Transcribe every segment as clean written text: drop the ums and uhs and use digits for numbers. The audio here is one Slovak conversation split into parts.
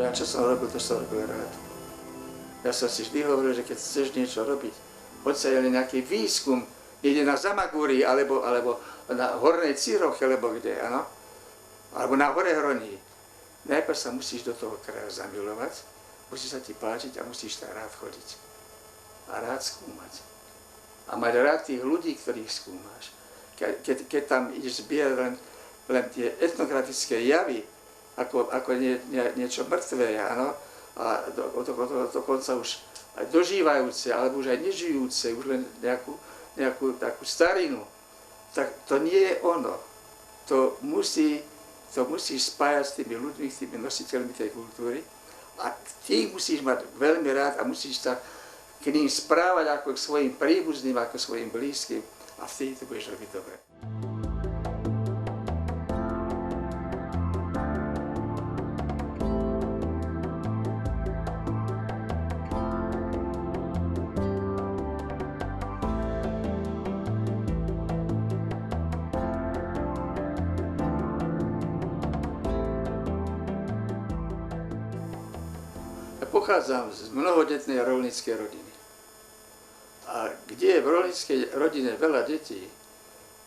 ja čo som robil, to som robil rád. Ja som si vždy hovoril, že keď chceš niečo robiť, hoď sa len nejaký výskum, ide na Zamagúri, alebo na Hornej Ciroche, alebo kde, áno? Alebo na Hore Hroní. Najprv sa musíš do toho kraja zamilovať, musí sa ti páčiť a musíš tam rád chodiť. A rád skúmať. A mať rád tých ľudí, ktorých skúmaš. Keď tam ideš zbierať len tie etnografické javy, ako niečo mŕtvé, áno? A dokonca už aj dožívajúce, alebo už aj nežijúce, už len nejakú takú starinu, tak to nie je ono. To musíš spájať s tými ľuďmi, s tými nositeľmi tej kultúry a tých musíš mať veľmi rád a musíš sa k ním správať ako k svojim príbuzným, ako k svojim blízkym a vtedy to budeš robiť dobre. Pochádzam z mnohodetnej roľníckej rodiny. A kde je v roľníckej rodine veľa detí,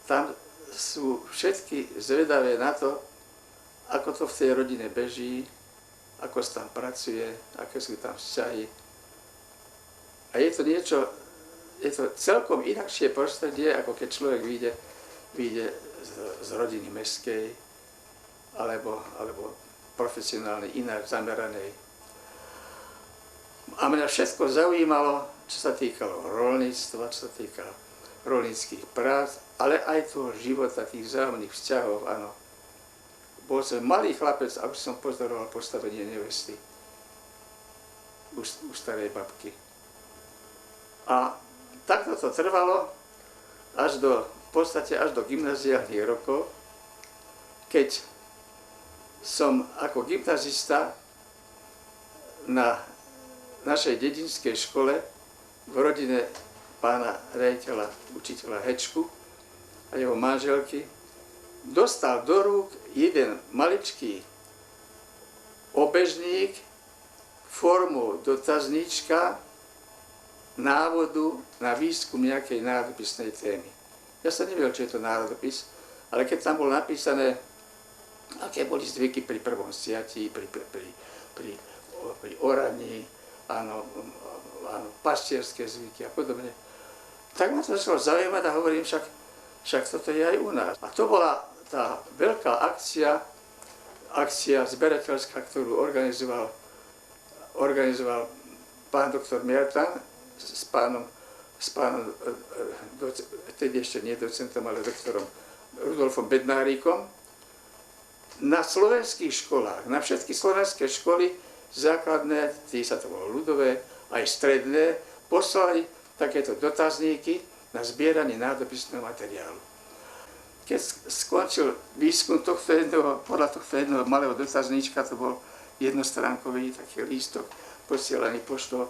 tam sú všetky zvedavé na to, ako to v tej rodine beží, ako sa tam pracuje, aké sú tam vzťahy. A je to celkom inakšie prostredie, ako keď človek vyjde z rodiny mestskej alebo profesionálnej, ináč zameranej. A mňa všetko zaujímalo, čo sa týkalo roľníctva, čo sa týkalo roľníckych prác, ale aj toho života, tých vzájomných vzťahov, áno. Bol som malý chlapec a už som pozoroval postavenie nevesty u starej babky. A takto to trvalo v podstate až do gymnaziálnych rokov, keď som ako gymnazista na našej dedinskej škole v rodine pána riaditeľa, učiteľa Hečku a jeho manželky dostal do rúk jeden maličký obežník formou dotazníčka návodu na výskum nejakej národopisnej témy. Ja som nevedel, čo je to národopis, ale keď tam bolo napísané, aké boli zvyky pri prvom siatí, pri oraní, áno, pastierské zvyky a podobne. Tak ma to začalo zaujímať a hovorím, však toto je aj u nás. A to bola tá veľká akcia zberateľská, ktorú organizoval pán doktor Miertan s pánom vtedy ešte nie docentom, ale doktorom Rudolfom Bednárikom. Na slovenských školách, na všetky slovenské školy, základné, tí sa to bolo ľudové, aj stredné, poslali takéto dotazníky na zbieranie národopisného materiálu. Keď skončil výskum podľa tohto jedného malého dotazníčka, to bol jednostránkový taký lístok posielaný poštou,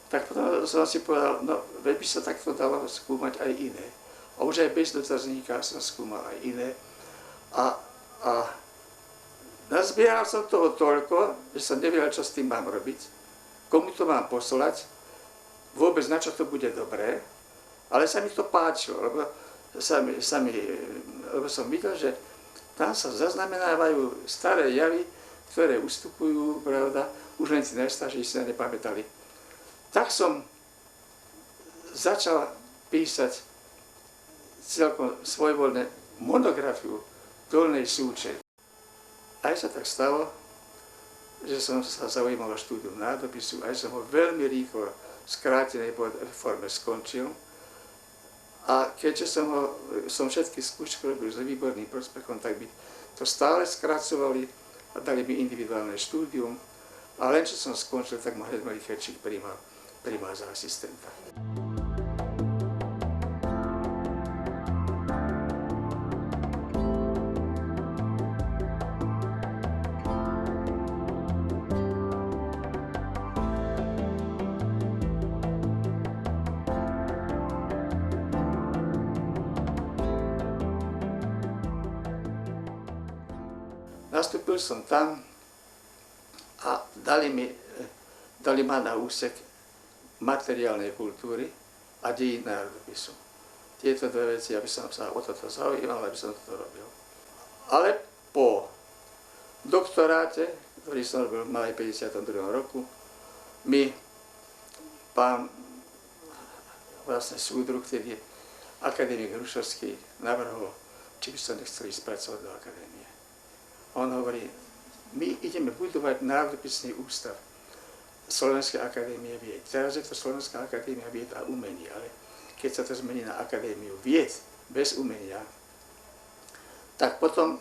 tak potom som si povedal, no veď by sa takto dalo skúmať aj iné. A už aj bez dotazníka som skúmal aj iné. A nazbieral som toho toľko, že som nevedel, čo s tým mám robiť, komu to mám poslať, vôbec na čo to bude dobré, ale sa mi to páčilo, lebo som videl, že tam sa zaznamenávajú staré javy, ktoré ustupujú, pravda, už len tí najstarší si na ne pamätali. Tak som začal písať celkom svojvoľne monografiu Dolnej Súče. Aj sa tak stalo, že som sa zaujímal o štúdium národopisu, aj som ho veľmi rýchlo v skrátenej forme skončil. A keďže som všetky skúšky robil s výborným prospechom, tak by to stále skracovali a dali mi individuálne štúdium. A len čo som skončil, tak ma hneď Hečík prijímal za asistenta. Nastúpil som tam a dali ma na úsek materiálnej kultúry a dejín národopisu. Tieto dve veci, aby som sa o toto zaujímal, aby som toto robil. Ale po doktoráte, ktorý som robil v maj 52. roku, mi pán vlastne súdruh, ktorý je akademik Hrušovský, navrhol, či by som nechcel ísť pracovať do akadémie. On hovorí, my ideme budovať národopisný ústav Slovenskej akadémie vied. Teraz je to Slovenská akadémia vied a umení, ale keď sa to zmení na Akadémiu vied bez umenia, tak potom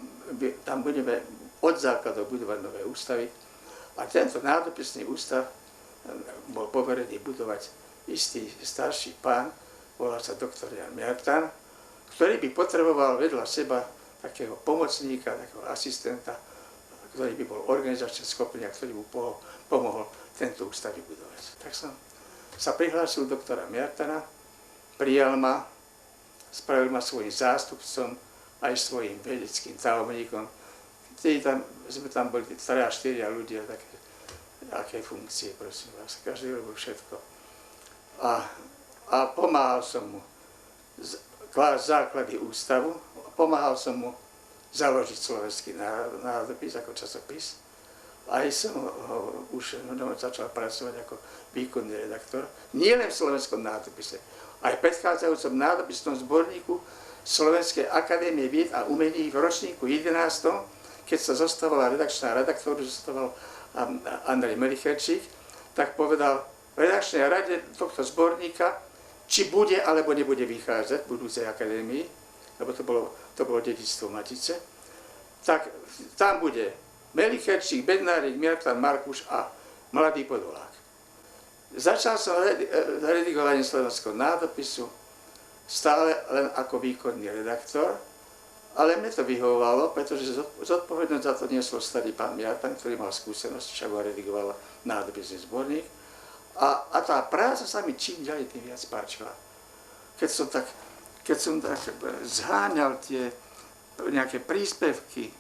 tam budeme od základov budovať nové ústavy a tento národopisný ústav bol poverený budovať istý starší pán, volal sa doktor Jan Mertan, ktorý by potreboval vedľa seba takého pomocníka, takého asistenta, ktorý by bol organizačne schopný a ktorý mu pomohol tento ústav vybudovať. Tak som sa prihlásil doktora Mertana, prijal ma, spravil ma svojím zástupcom, aj svojím vedeckým tajomníkom. Sme tam boli 3 a 4 ľudia, také funkcie, prosím vás, každý robil všetko. A pomáhal som mu klásť základy ústavu, pomáhal som mu založiť Slovenský národopis ako časopis. Aj som ho už začal pracovať ako výkonný redaktor, nie len v Slovenskom národopise, aj v predchádzajúcom národopisnom zborníku Slovenskej akadémie vied a umení v ročníku 11., keď sa zostavala redakčná rada, ktorú zostaval Andrej Melicherčík, tak povedal v redakčnej rade tohto zborníka, či bude alebo nebude vychádzať v budúcej akadémii, lebo to bolo dedičstvo Matice, tak tam bude Melicherčík, Bednárik, Mertan, Markuš a Mladý Podolák. Začal som redigovanie Slovenského národopisu stále len ako výkonný redaktor, ale mne to vyhovovalo, pretože zodpovednosť za to niesol starý pán Mertan, ktorý mal skúsenosť, však ho redigoval národopisný zborník. A tá práca sa mi čím ďalej tým viac páčila. Keď som tak zháňal tie nejaké príspevky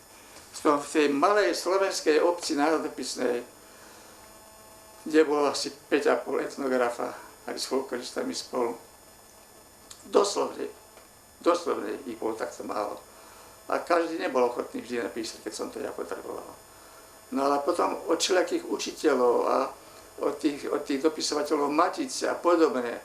v tej malej slovenskej obci národopisnej, kde bolo asi 5,5 etnografa aj s folkloristami spolu. Doslovne ich bolo takto málo. A každý nebol ochotný vždy napísať, keď som to ja potreboval. No ale potom od všelijakých učiteľov a od tých dopisovateľov Matice a podobne.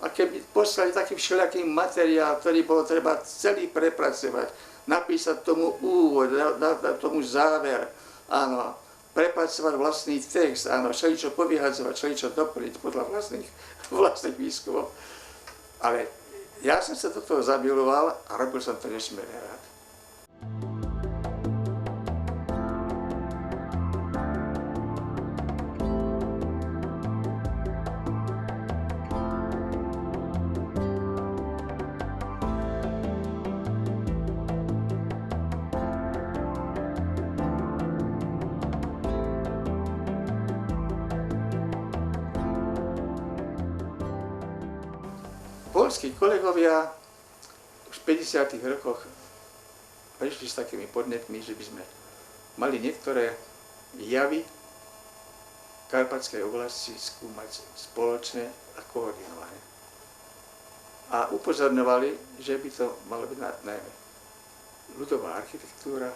A keby poslali taký všelijaký materiál, ktorý bolo treba celý prepracovať, napísať tomu úvod, dať tomu záver, áno, prepracovať vlastný text, áno, všeličo povyhadzovať, všeličo doplniť podľa vlastných výskumov. Ale ja som sa do toho zamiloval a robil som to nesmierne rád. Poľskí kolegovia už v 50. rokoch prišli s takými podnetmi, že by sme mali niektoré javy v Karpatskej oblasti skúmať spoločne a koordinovane. A upozorňovali, že by to malo byť najmä ľudová architektúra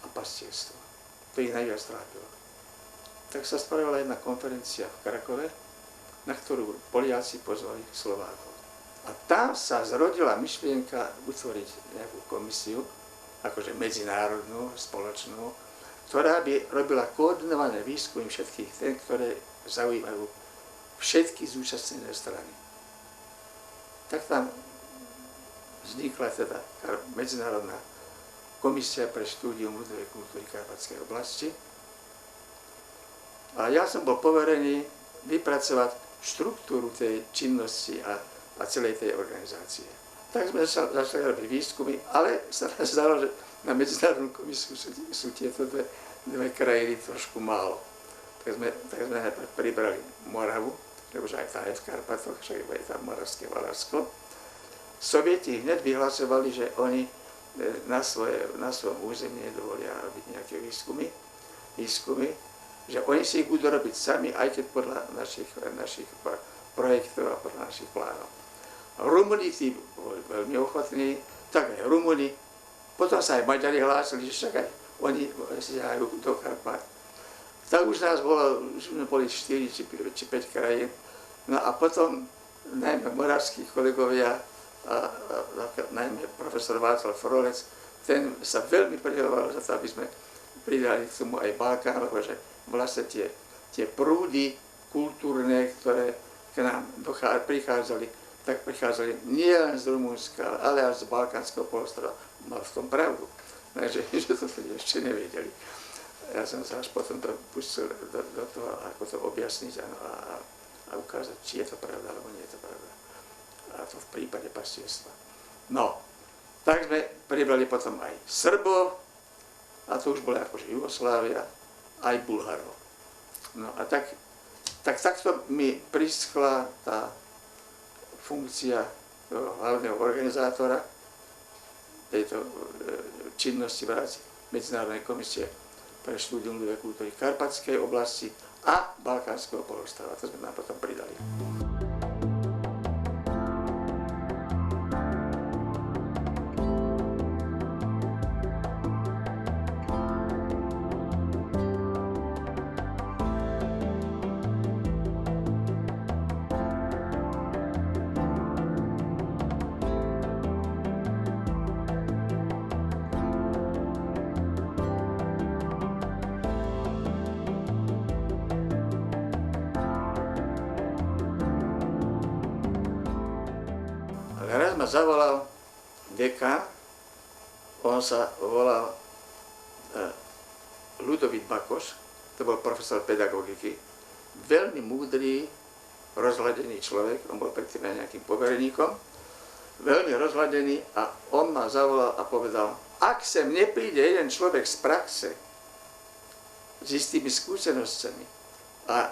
a pastierstvo. To ich najviac trápilo. Tak sa spravila jedna konferencia v Krakove, na ktorú Poliaci pozvali Slovákov. A tam sa zrodila myšlienka vytvoriť nejakú komisiu, akože medzinárodnú, spoločnú, ktorá by robila koordinované výskumy všetkých tém, ktoré zaujímajú všetky zúčastnené strany. Tak tam vznikla teda Medzinárodná komisia pre štúdium ľudovej kultúry Karpatskej oblasti. A ja som bol poverený vypracovať štruktúru tej činnosti a celej tej organizácie. Tak sme začali robiť výskumy, ale sa nám zdalo, že na medzinárodnú komisiu sú tieto dve krajiny trošku málo. Tak sme pribrali Moravu, lebo aj tá je v Karpatoch, však je tam Moravské Valársko. Sovieti hneď vyhlasovali, že oni na svojom území nedovolia robiť nejaké výskumy, že oni si ich budú robiť sami, aj keď podľa našich projektov a podľa našich plánov. Rumúni tí boli veľmi ochotní, tak aj Rumúni. Potom sa aj Maďari hlásili, že však aj oni siahajú do Karpát. Tak už nás bolo, už sme boli 4 či 5 krajín. No a potom najmä moravskí kolegovia, a najmä profesor Václav Frolec, ten sa veľmi prihoval za to, aby sme pridali k tomu aj Balkán, lebo že vlastne tie prúdy kultúrne, ktoré k nám prichádzali, tak prichádzali nie len z Rumunska, ale aj z Balkánskeho polostrova. Mal v tom pravdu, takže že to ešte nevedeli. Ja som sa až potom pustil do toho, ako to objasniť a ukázať, či je to pravda, alebo nie je to pravda. A to v prípade pastierstva. No, tak sme pribrali potom aj Srbov, a to už bola akože Jugoslávia, aj Bulharov. No a takto mi prischla tá funkcia hlavného organizátora tejto činnosti v rámci Medzinárodnej komisie pre štúdium ľudovej kultúry Karpatskej oblasti a Balkánskeho polostrova. To sme nám potom pridali. Raz ma zavolal dekan, on sa volal Ľudovít Bakoš, to bol profesor pedagogiky, veľmi múdry, rozhľadený človek, on bol predtým aj nejakým povereníkom, veľmi rozhľadený a on ma zavolal a povedal, ak sem nepríde jeden človek z praxe s istými skúsenosťami a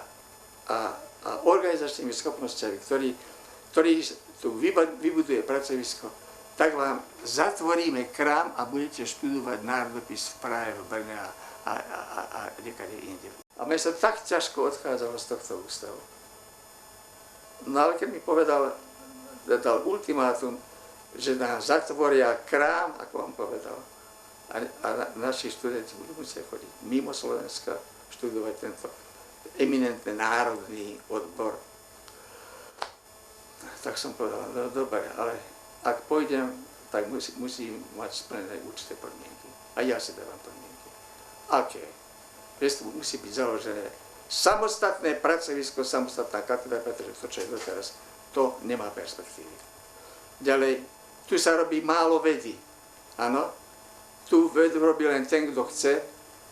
organizačnými schopnosťami, ktorý tu vybuduje pracovisko, tak vám zatvoríme krám a budete študovať národopis v Prahe, v Brne a niekade inde. A mne sa tak ťažko odchádzalo z tohto ústavu. No ale keď mi dal ultimátum, že nám zatvoria krám, ako on povedal, a naši študenti budú musieť chodiť mimo Slovenska, študovať tento eminentný národný odbor, tak som povedal, no dobre, ale ak pôjdem, tak musím mať splnené určité podmienky. A ja si dávam podmienky. Aké? Že to musí byť založené samostatné pracovisko, samostatná katedra, pretože to, čo je doteraz, to nemá perspektívy. Ďalej, tu sa robí málo vedy. Áno, tu vedu robí len ten, kto chce,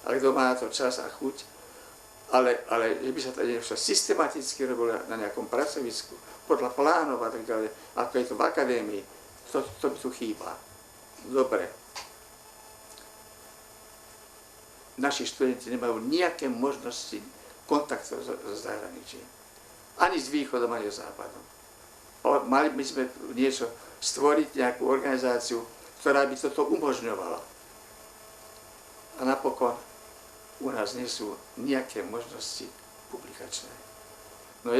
a kto má to čas a chuť, ale že by sa to niečo systematicky robilo na nejakom pracovisku, podľa plánov a tak ďalej, ako je to v akadémii, to tu chýba. Dobre. Naši študenti nemajú nejaké možnosti kontaktov s zahraničím. Ani s východom, ani s západom. Mali by sme niečo stvoriť, nejakú organizáciu, ktorá by toto umožňovala. A napokon u nás nie sú nejaké možnosti publikačné. No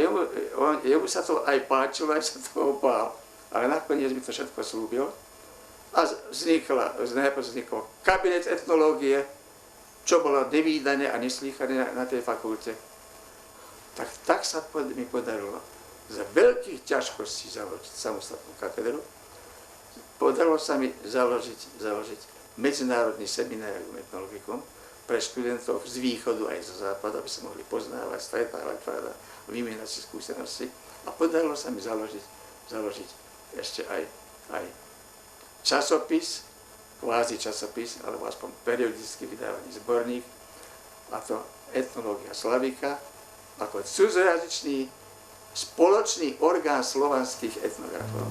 jemu sa to aj páčilo, aj sa toho bál, ale nakoniec mi to všetko slúbil a najprv vznikol kabinet etnológie, čo bolo nevídané a neslýchané na tej fakulte. Tak sa mi podarilo za veľkých ťažkostí založiť samostatnú katedru. Podarilo sa mi založiť medzinárodný seminarium etnologikum pre študentov z východu aj zo západu, aby sa mohli poznávať, stretávať, vymieňať si skúsenosti. A podarilo sa mi založiť ešte aj časopis, kvázi časopis, alebo aspoň periodicky vydávaný zborník, a to Etnológia Slavika, ako cudzojazyčný spoločný orgán slovanských etnografov.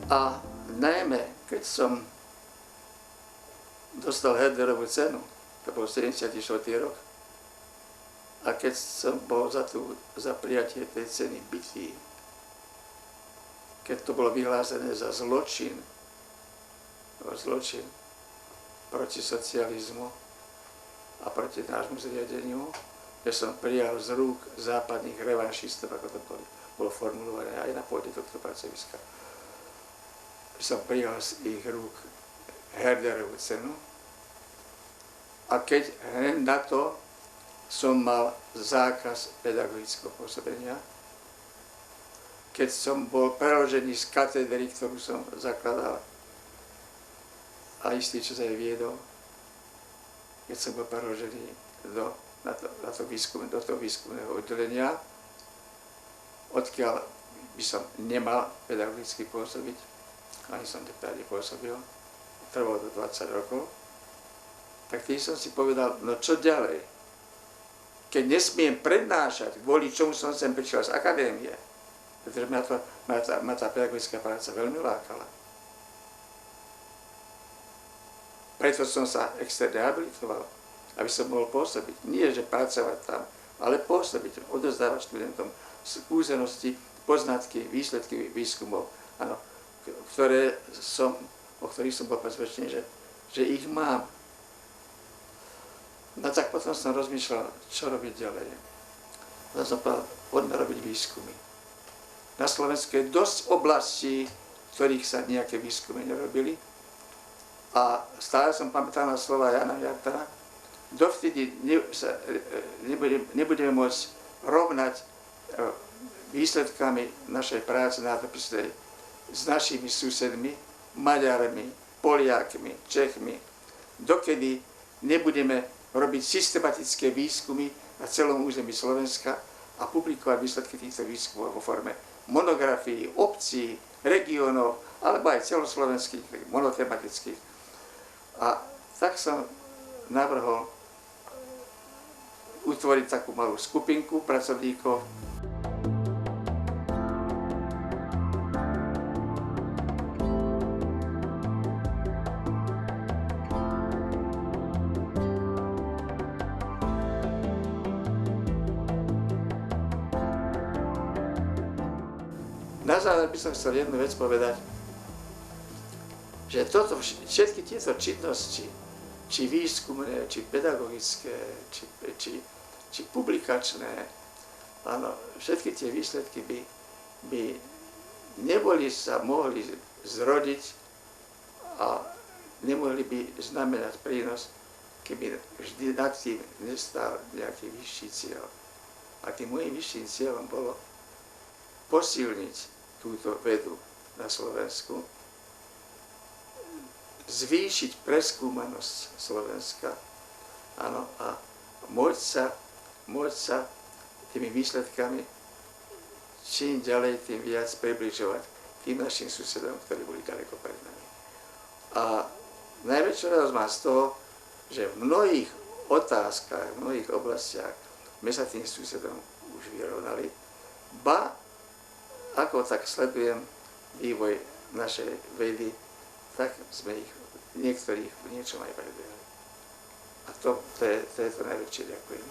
A najmä, keď som dostal Herderovú cenu, to bol 74. rok, a keď som bol za prijatie tej ceny bitý, keď to bolo vyhlásené za zločin proti socializmu a proti nášmu zriadeniu, že som prijal z rúk západných revanšistov, ako to bolo formulované aj na pôde tohto pracoviska. Som prijal z ich rúk Herderovú cenu a keď hneď na to som mal zákaz pedagogického pôsobenia, keď som bol preložený z katedry, ktorú som zakladal a istý čas aj viedol, keď som bol preložený do toho výskumného oddelenia, odkiaľ by som nemal pedagogicky pôsobiť, ani som tady pôsobil, trvalo to 20 rokov, tak tým som si povedal, no čo ďalej? Keď nesmiem prednášať, kvôli čomu som sem prišiel z akadémie, pretože ma tá pedagogická práca veľmi lákala. Preto som sa externe habilitoval, aby som mohol pôsobiť. Nie, že pracovať tam, ale pôsobiť, odozdávať študentom skúsenosti, poznatky, výsledky výskumov, áno, o ktorých som bol presvedčený, že ich mám. No tak potom som rozmýšľal, čo robiť ďalej. Potom som povedal, poďme robiť výskumy. Na Slovensku je dosť oblastí, v ktorých sa nejaké výskumy nerobili. A stále som pamätal na slova Jana Jartara, dovtedy nebudeme môcť rovnať výsledkami našej práce národopisnej s našimi susedmi, Maďarmi, Poliakmi, Čechmi, dokedy nebudeme robiť systematické výskumy na celom území Slovenska a publikovať výsledky týchto výskumov vo forme monografií, obcí, regiónov, alebo aj celoslovenských, monotematických. A tak som navrhol utvoriť takú malú skupinku pracovníkov. Na záver by som chcel jednu vec povedať, že všetky tieto činnosti, či výskumné, či pedagogické, či publikačné, áno, všetky tie výsledky by neboli sa mohli zrodiť a nemohli by znamenať prínos, keby vždy nad tým nestal nejaký vyšší cieľ. A tým môjim vyšším cieľom bolo posilniť túto vedu na Slovensku, zvýšiť preskúmanosť Slovenska, áno, a môcť sa tými výsledkami čím ďalej, tým viac približovať tým našim susedom, ktorí boli ďaleko pred nami. A najväčšiu radosť mám z toho, že v mnohých otázkach, v mnohých oblastiach sme sa tým susedom už vyrovnali, ba ako tak sledujem vývoj našej vedy, tak sme ich niektorých v niečom aj predbehli. A to je to najväčšie ďakujem.